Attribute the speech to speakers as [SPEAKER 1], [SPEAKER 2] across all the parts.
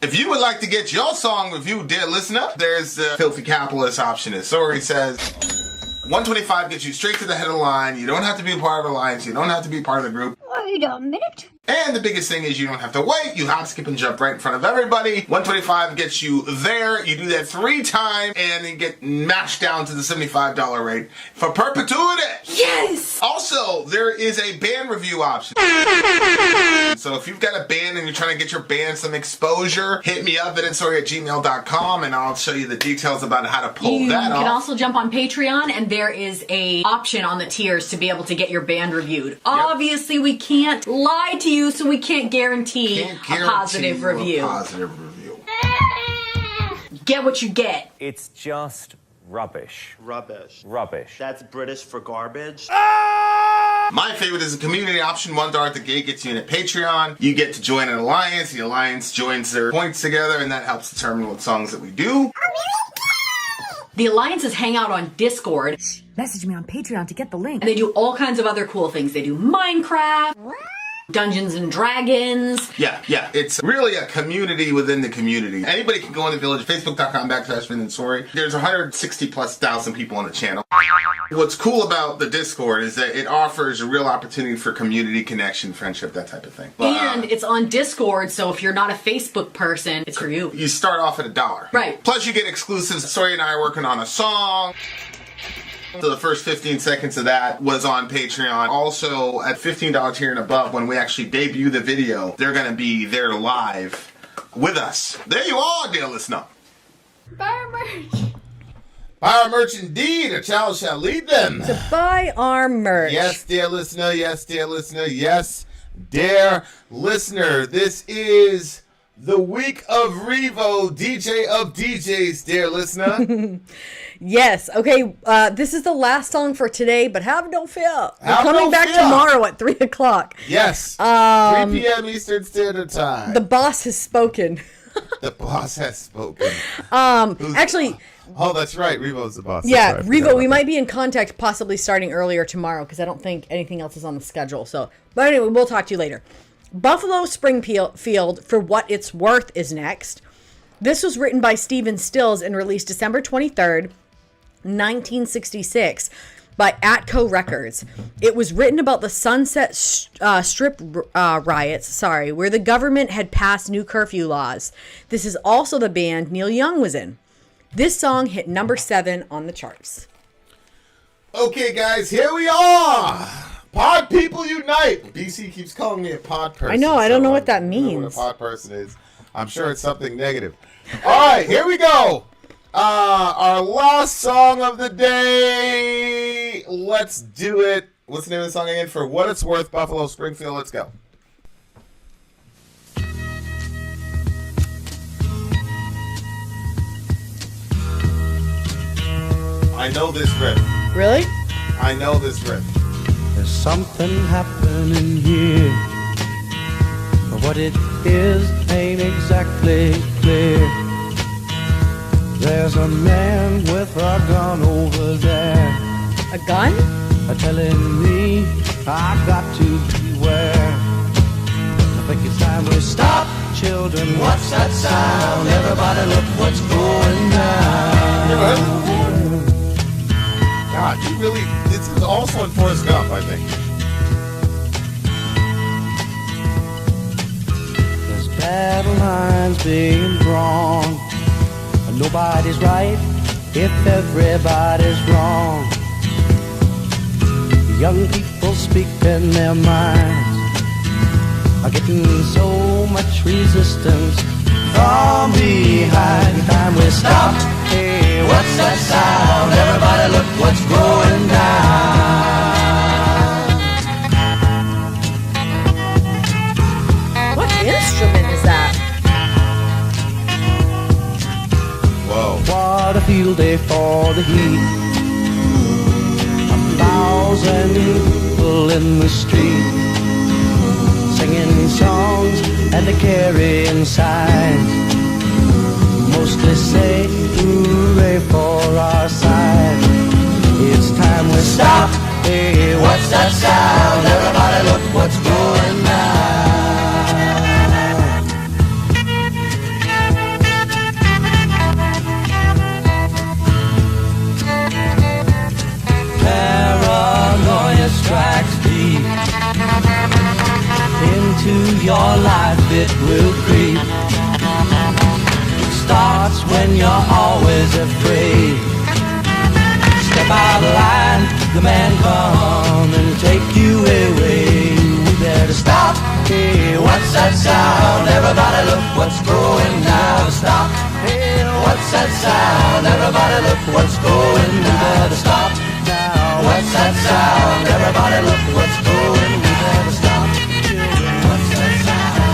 [SPEAKER 1] If you would like to get your song reviewed, dear listener, there's the Filthy Capitalist option. As Sori says, $125 gets you straight to the head of the line. You don't have to be part of the alliance. You don't have to be part of the group.
[SPEAKER 2] Wait a minute.
[SPEAKER 1] And the biggest thing is you don't have to wait. You hop, skip, and jump right in front of everybody. $125 gets you there. You do that 3 times, and you get mashed down to the $75 rate for perpetuity.
[SPEAKER 2] Yes!
[SPEAKER 1] Also, there is a band review option. So if you've got a band and you're trying to get your band some exposure, hit me up at vinsori@gmail.com, and I'll show you the details about how to pull that off.
[SPEAKER 3] You can also jump on Patreon, and there is a option on the tiers to be able to get your band reviewed. Yep. Obviously, we can't lie to you, so we can't guarantee a positive review. Get what you get.
[SPEAKER 4] It's just rubbish.
[SPEAKER 5] Rubbish.
[SPEAKER 4] Rubbish.
[SPEAKER 5] That's British for garbage.
[SPEAKER 1] My favorite is the community option. $1 at the gate gets you in a Patreon. You get to join an alliance. The alliance joins their points together, and that helps determine what songs that we do.
[SPEAKER 3] The alliances hang out on Discord.
[SPEAKER 2] Message me on Patreon to get the link.
[SPEAKER 3] And they do all kinds of other cool things. They do Minecraft, Dungeons and Dragons.
[SPEAKER 1] Yeah. It's really a community within the community. Anybody can go in the village, facebook.com/Vin and Sori. There's 160,000+ people on the channel. What's cool about the Discord is that it offers a real opportunity for community connection, friendship, that type of thing.
[SPEAKER 3] And it's on Discord, so if you're not a Facebook person, it's for you.
[SPEAKER 1] You start off at $1.
[SPEAKER 3] Right.
[SPEAKER 1] Plus you get exclusives. Sori and I are working on a song. So the first 15 seconds of that was on Patreon. Also, at $15 tier and above, when we actually debut the video, they're going to be there live with us. There you are, dear listener.
[SPEAKER 2] Buy our merch.
[SPEAKER 1] Buy our merch indeed. A child shall lead them.
[SPEAKER 2] To buy our merch.
[SPEAKER 1] Yes, dear listener. Yes, dear listener. Yes, dear listener. This is the week of Revo, DJ of DJs, dear listeer.
[SPEAKER 2] Yes. Okay. This is the last song for today, but have no fear. We're
[SPEAKER 1] Have
[SPEAKER 2] coming
[SPEAKER 1] no
[SPEAKER 2] back
[SPEAKER 1] fear.
[SPEAKER 2] tomorrow at 3 o'clock.
[SPEAKER 1] Yes. 3 p.m. Eastern Standard Time.
[SPEAKER 2] The boss has spoken.
[SPEAKER 1] The boss has spoken.
[SPEAKER 2] Actually.
[SPEAKER 1] Oh, that's right. Revo's the boss.
[SPEAKER 2] Yeah,
[SPEAKER 1] right,
[SPEAKER 2] Revo, we might be in contact possibly starting earlier tomorrow because I don't think anything else is on the schedule. So, but anyway, we'll talk to you later. Buffalo Springfield for What It's Worth is next. This was written by Stephen Stills and released December 23rd, 1966 by Atco Records. It was written about the Sunset Strip riots, where the government had passed new curfew laws. This is also the band Neil Young was in. This song hit number 7 on the charts.
[SPEAKER 1] Okay, guys, here we are. Pod people unite. BC keeps calling me a pod person.
[SPEAKER 2] I know, I don't know what that
[SPEAKER 1] I don't
[SPEAKER 2] means.
[SPEAKER 1] know what a pod person is. I'm sure it's something negative. All right, here we go. Our last song of the day. Let's do it. What's the name of the song again? For What It's Worth, Buffalo Springfield. Let's go. I know this riff.
[SPEAKER 2] Really?
[SPEAKER 1] I know this riff.
[SPEAKER 6] There's something happening here, but what it is ain't exactly clear. There's a man with a gun over there,
[SPEAKER 2] A gun?
[SPEAKER 6] telling me I've got to beware. I think it's time we stop, children. What's that sound? Everybody look what's going down.
[SPEAKER 1] God, you really... This is also in Forrest Gump, I think.
[SPEAKER 6] There's battle lines being drawn. Nobody's right if everybody's wrong. Young people speaking their minds are getting so much resistance from behind. Time we stop. Hey, what's that sound? Everybody look what's going down.
[SPEAKER 2] What instrument is that?
[SPEAKER 1] Whoa.
[SPEAKER 6] What a field day for the heat. 1,000 people in the street, singing songs and they're carrying signs. Mostly say hooray for our side. It's time we stop. Hey, what's that sound? Everybody look what's going down. your life it will creep. It starts when you're always afraid. Step out of line, the man come and take you away. We better stop. Hey, what's that sound? Everybody look what's going down. Stop. Hey, what's that sound? Everybody look what's going down. We better stop now. What's that sound? Everybody look what's going. We better stop. What's that sound?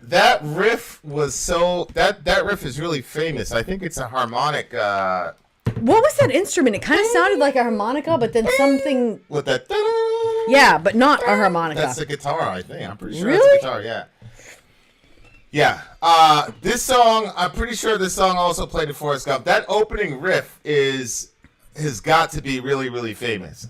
[SPEAKER 1] That riff was that riff is really famous. I think it's a harmonic.
[SPEAKER 2] What was that instrument? It kind of sounded like a harmonica, but then something.
[SPEAKER 1] With that.
[SPEAKER 2] Yeah, but not a harmonica.
[SPEAKER 1] That's the guitar, I think. I'm pretty sure
[SPEAKER 2] Really?
[SPEAKER 1] that's the guitar. Yeah. Yeah. This song, I'm pretty sure this song also played in Forrest Gump. That opening riff has got to be really, really famous.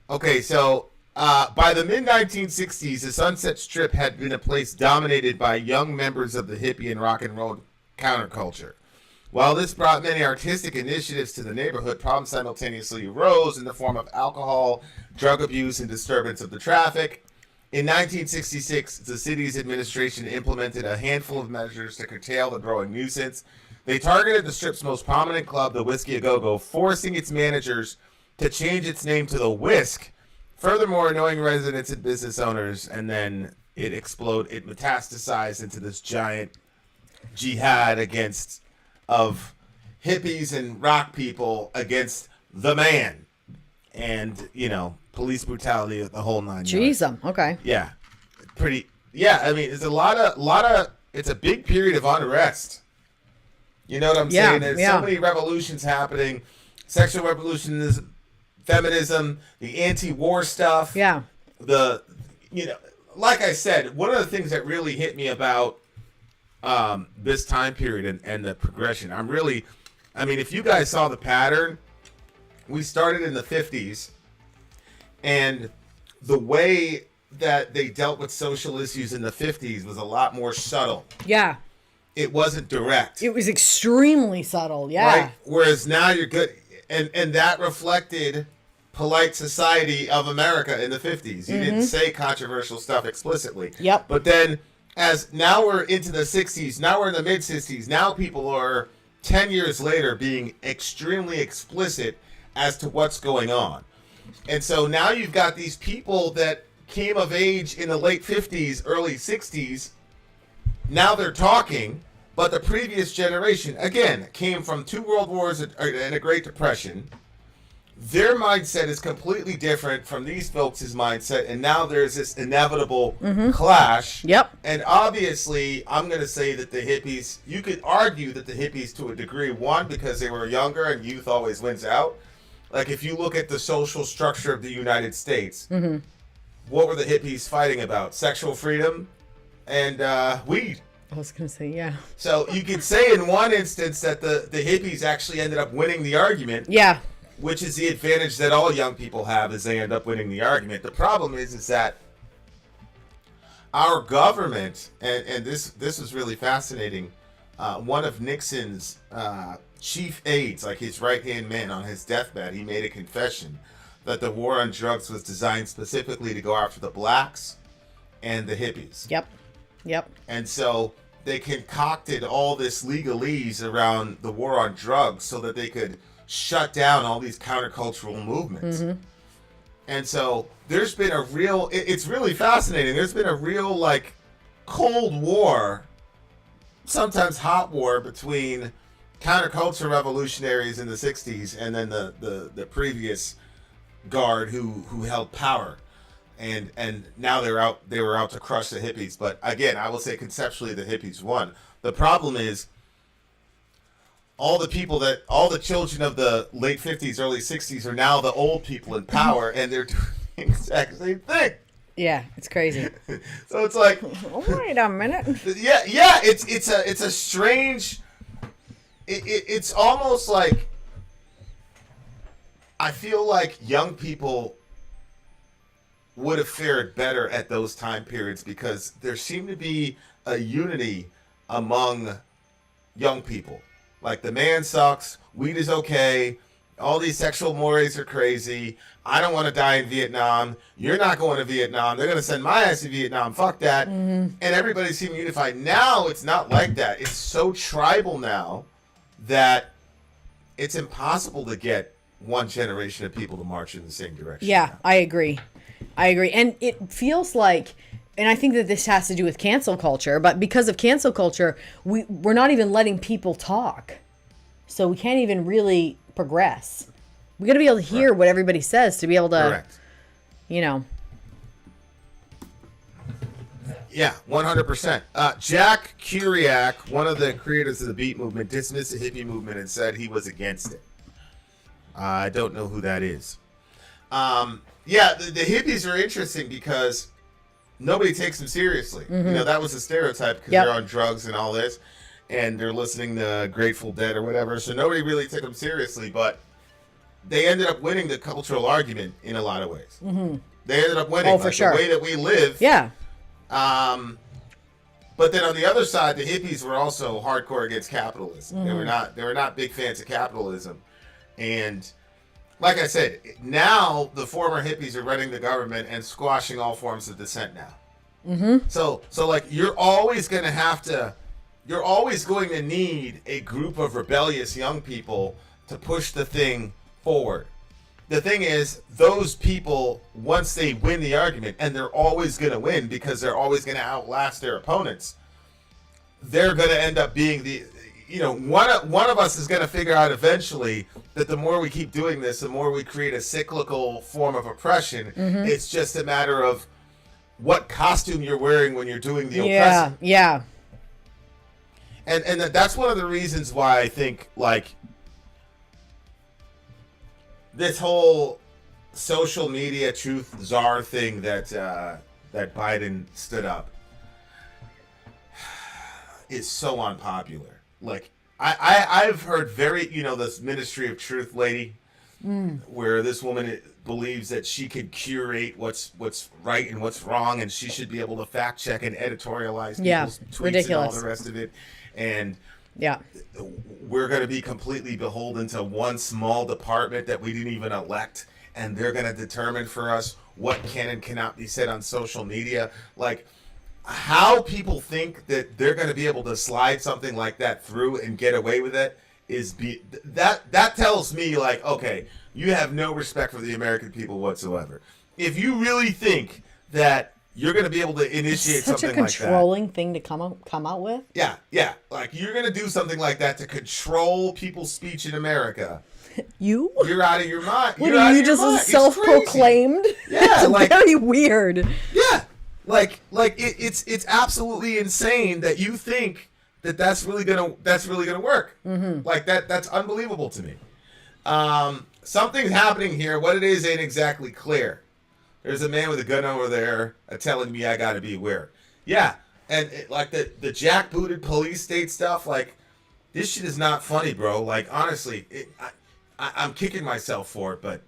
[SPEAKER 1] Okay, so by the mid-1960s, the Sunset Strip had been a place dominated by young members of the hippie and rock and roll counterculture. While this brought many artistic initiatives to the neighborhood, problems simultaneously arose in the form of alcohol, drug abuse, and disturbance of the traffic. In 1966, the city's administration implemented a handful of measures to curtail the growing nuisance. They targeted the Strip's most prominent club, the Whiskey A Go-Go, forcing its managers to change its name to the Whisk, furthermore annoying residents and business owners, and then it metastasized into this giant jihad of hippies and rock people against the man. And, police brutality, the whole nine yards.
[SPEAKER 2] Jeez, okay.
[SPEAKER 1] Yeah. I mean, it's it's a big period of unrest. You know what I'm saying? There's so many revolutions happening. Sexual revolution, feminism, the anti-war stuff.
[SPEAKER 2] Yeah.
[SPEAKER 1] Like I said, one of the things that really hit me about this time period and the progression, if you guys saw the pattern, we started in the 50s, and the way that they dealt with social issues in the 50s was a lot more subtle.
[SPEAKER 2] Yeah.
[SPEAKER 1] It wasn't direct.
[SPEAKER 2] It was extremely subtle, yeah.
[SPEAKER 1] Right? Whereas now you're good, and that reflected polite society of America in the 50s. You didn't say controversial stuff explicitly.
[SPEAKER 2] Yep.
[SPEAKER 1] But then, as now we're into the 60s, now we're in the mid-60s, now people are 10 years later being extremely explicit as to what's going on. And so now you've got these people that came of age in the late 50s, early 60s. Now they're talking, but the previous generation, again, came from 2 world wars and a Great Depression. Their mindset is completely different from these folks' mindset, and now there's this inevitable clash.
[SPEAKER 2] Yep.
[SPEAKER 1] And obviously, I'm going to say that the hippies, you could argue that the hippies to a degree won because they were younger and youth always wins out. Like, if you look at the social structure of the United States, what were the hippies fighting about? Sexual freedom and weed.
[SPEAKER 2] I was going to say, yeah.
[SPEAKER 1] So you could say in one instance that the hippies actually ended up winning the argument.
[SPEAKER 2] Yeah.
[SPEAKER 1] Which is the advantage that all young people have, is they end up winning the argument. The problem is that our government, and this was really fascinating, one of Nixon's chief aides, like his right-hand man on his deathbed, he made a confession that the war on drugs was designed specifically to go after the blacks and the hippies.
[SPEAKER 2] Yep.
[SPEAKER 1] And so they concocted all this legalese around the war on drugs so that they could shut down all these countercultural movements. And so there's been a real, it's really fascinating. There's been a real, like, Cold War, sometimes hot war, between counterculture revolutionaries in the 60s and then the previous guard who held power. And now they were out to crush the hippies. But again, I will say conceptually the hippies won. The problem is all the children of the late 50s, early 60s are now the old people in power, and they're doing the exact same thing.
[SPEAKER 2] Yeah, it's crazy.
[SPEAKER 1] So it's like,
[SPEAKER 2] wait a minute.
[SPEAKER 1] Yeah, it's a strange. It's almost like, I feel like young people would have fared better at those time periods because there seemed to be a unity among young people. Like, the man sucks, weed is okay, all these sexual mores are crazy. I don't want to die in Vietnam. You're not going to Vietnam. They're going to send my ass to Vietnam. Fuck that. And everybody seemed unified. Now it's not like that. It's so tribal now that it's impossible to get one generation of people to march in the same direction.
[SPEAKER 2] Yeah,
[SPEAKER 1] now.
[SPEAKER 2] I agree. And it feels like, and I think that this has to do with cancel culture, but because of cancel culture, we're not even letting people talk. So we can't even really progress. We got to be able to hear what everybody says to be able to,
[SPEAKER 1] Correct.
[SPEAKER 2] you know.
[SPEAKER 1] Yeah, 100%. Jack Kerouac, one of the creators of the beat movement, dismissed the hippie movement and said he was against it. I don't know who that is. Yeah, the hippies are interesting because nobody takes them seriously. You know, that was a stereotype because they're on drugs and all this, and they're listening to Grateful Dead or whatever, so nobody really took them seriously, but they ended up winning the cultural argument in a lot of ways. They ended up winning.
[SPEAKER 2] Oh, for sure.
[SPEAKER 1] The way that we live.
[SPEAKER 2] Yeah.
[SPEAKER 1] But then on the other side, the hippies were also hardcore against capitalism. They were not big fans of capitalism. And like I said, now the former hippies are running the government and squashing all forms of dissent now. So like you're always going to need a group of rebellious young people to push the thing forward. The thing is, those people, once they win the argument, and they're always going to win because they're always going to outlast their opponents, they're going to end up being one of us is going to figure out eventually that the more we keep doing this, the more we create a cyclical form of oppression. It's just a matter of what costume you're wearing when you're doing the oppression.
[SPEAKER 2] Yeah.
[SPEAKER 1] And that's one of the reasons why I think, like, this whole social media truth czar thing that Biden stood up is so unpopular. Like, I've heard this Ministry of Truth lady, where this woman believes that she could curate what's right and what's wrong, and she should be able to fact check and editorialize people's tweets
[SPEAKER 2] ridiculous.
[SPEAKER 1] and all the rest of it. And
[SPEAKER 2] Yeah.
[SPEAKER 1] we're going to be completely beholden to one small department that we didn't even elect, and they're going to determine for us what can and cannot be said on social media. Like, how people think that they're going to be able to slide something like that through and get away with it that tells me, like, okay, you have no respect for the American people whatsoever. If you really think that you're going to be able to initiate something like that.
[SPEAKER 2] Such a controlling thing to come out with.
[SPEAKER 1] Yeah. Like, you're going to do something like that to control people's speech in America. You're out of your mind.
[SPEAKER 2] What are you, just self-proclaimed?
[SPEAKER 1] Yeah,
[SPEAKER 2] it's very weird.
[SPEAKER 1] Yeah, like it's absolutely insane that you think that's really gonna work. Like that's unbelievable to me. Something's happening here. What it is ain't exactly clear. There's a man with a gun over there telling me I gotta be aware. Yeah, and like the jackbooted police state stuff, like, this shit is not funny, bro. Like, honestly, I'm kicking myself for it, but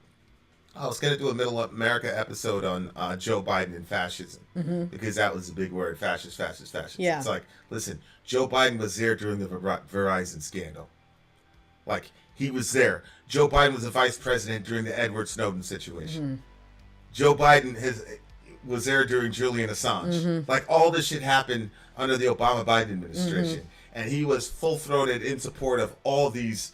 [SPEAKER 1] I was going to do a Middle America episode on Joe Biden and fascism, because that was a big word, fascist.
[SPEAKER 2] Yeah.
[SPEAKER 1] It's like, listen, Joe Biden was there during the Verizon scandal. Like, he was there. Joe Biden was the vice president during the Edward Snowden situation. Joe Biden was there during Julian Assange. Like, all this shit happened under the Obama-Biden administration. And he was full-throated in support of all these,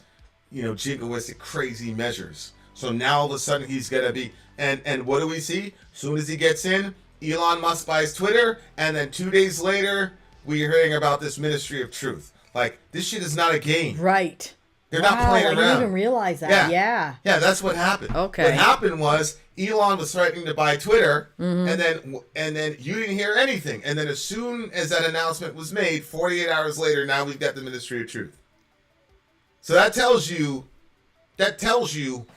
[SPEAKER 1] jingoistic, crazy measures. So now all of a sudden he's going to be, and what do we see? As soon as he gets in, Elon Musk buys Twitter, and then 2 days later, we're hearing about this Ministry of Truth. Like, this shit is not a game.
[SPEAKER 2] Right.
[SPEAKER 1] They're not playing around.
[SPEAKER 2] I didn't even realize that. Yeah,
[SPEAKER 1] that's what happened.
[SPEAKER 2] Okay.
[SPEAKER 1] What happened was Elon was threatening to buy Twitter, and then you didn't hear anything. And then as soon as that announcement was made, 48 hours later, now we've got the Ministry of Truth. So that tells you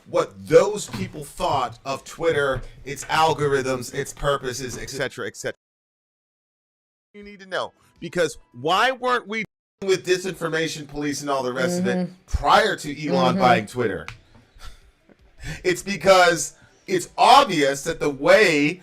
[SPEAKER 1] what those people thought of Twitter, its algorithms, its purposes, etc., etc. You need to know, because why weren't we dealing with disinformation police and all the rest of it prior to Elon buying Twitter? It's because it's obvious that the way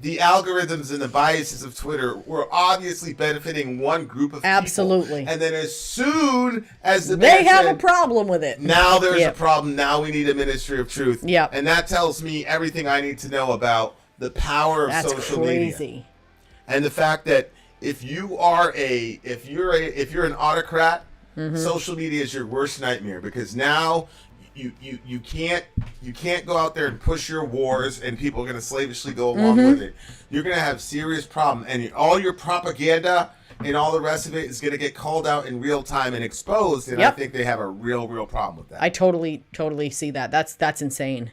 [SPEAKER 1] the algorithms and the biases of Twitter were obviously benefiting one group of people.
[SPEAKER 2] Absolutely.
[SPEAKER 1] And then as soon as
[SPEAKER 2] they have a problem with it.
[SPEAKER 1] Now there's a problem. Now we need a ministry of truth.
[SPEAKER 2] Yeah.
[SPEAKER 1] And that tells me everything I need to know about the power of social media. And the fact that if you're an autocrat, social media is your worst nightmare, because now you can't go out there and push your wars and people are going to slavishly go along with it. You're going to have serious problem, and all your propaganda and all the rest of it is going to get called out in real time and exposed. And I think they have a real problem with that.
[SPEAKER 2] I totally see that. That's insane.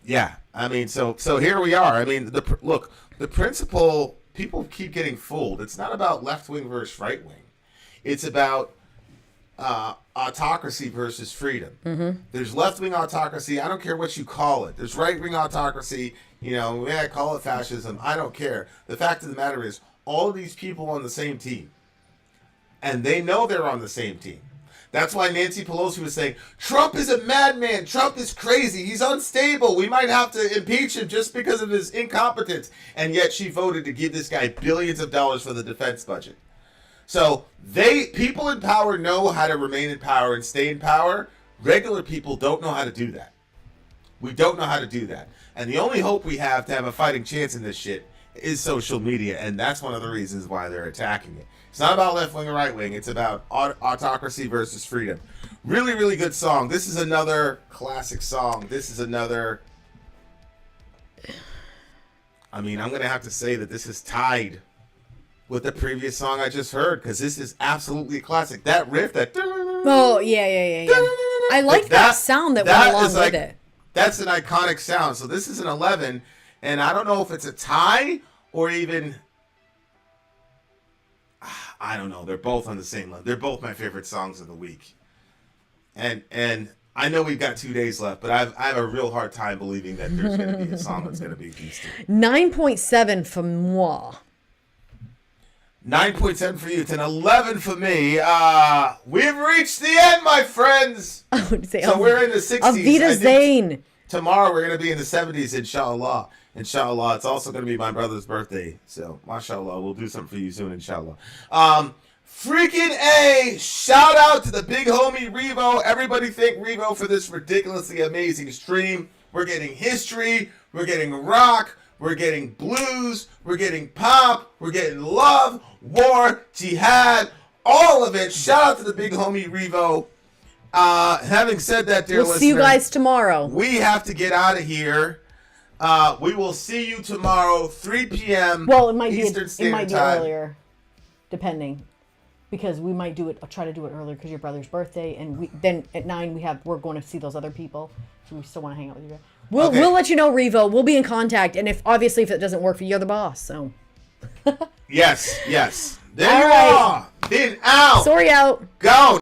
[SPEAKER 1] Yeah, I mean, so here we are. I mean, the principle, people keep getting fooled. It's not about left wing versus right wing. It's about autocracy versus freedom. There's left-wing autocracy. I don't care what you call it. There's right-wing autocracy. I call it fascism. I don't care. The fact of the matter is, all of these people on the same team, and they know they're on the same team. That's why Nancy Pelosi was saying, Trump is a madman. Trump is crazy. He's unstable. We might have to impeach him just because of his incompetence. And yet she voted to give this guy billions of dollars for the defense budget. So people in power know how to remain in power and stay in power. Regular people don't know how to do that. We don't know how to do that. And the only hope we have to have a fighting chance in this shit is social media. And that's one of the reasons why they're attacking it. It's not about left wing or right wing. It's about autocracy versus freedom. Really, really good song. This is another classic song. This is another... I'm going to have to say that this is tied with the previous song I just heard, because this is absolutely a classic. That riff, that...
[SPEAKER 2] Oh, yeah. I like that sound that went along with it.
[SPEAKER 1] That's an iconic sound. So this is an 11, and I don't know if it's a tie or even... I don't know. They're both on the same level. They're both my favorite songs of the week. And I know we've got 2 days left, but I have a real hard time believing that there's going to be a song that's going to beat these two.
[SPEAKER 2] 9.7 for moi.
[SPEAKER 1] 9.7 for you. It's an 11 for me. We've reached the end, my friends.
[SPEAKER 2] I would say,
[SPEAKER 1] so we're in the 60s.
[SPEAKER 2] Auf Wiedersehen.
[SPEAKER 1] Tomorrow we're going to be in the 70s, inshallah. Inshallah. It's also going to be my brother's birthday. So, mashallah, we'll do something for you soon, inshallah. Freaking A! Shout out to the big homie Revo. Everybody thank Revo for this ridiculously amazing stream. We're getting history. We're getting rock. We're getting blues. We're getting pop. We're getting love, war, jihad, all of it. Shout out to the big homie Revo. Having said that, dear listener,
[SPEAKER 2] see you guys tomorrow.
[SPEAKER 1] We have to get out of here. We will see you tomorrow, 3 p.m.
[SPEAKER 2] Well, it might
[SPEAKER 1] Eastern
[SPEAKER 2] be
[SPEAKER 1] Standard Time.
[SPEAKER 2] Earlier, depending, because we might do it. I'll try to do it earlier because your brother's birthday, and then at 9 we're going to see those other people. So we still want to hang out with you guys. We'll let you know, Revo. We'll be in contact, and if it doesn't work for you, you're the boss. So.
[SPEAKER 1] Yes. There you are. Vin out.
[SPEAKER 2] Sori out.
[SPEAKER 1] Go.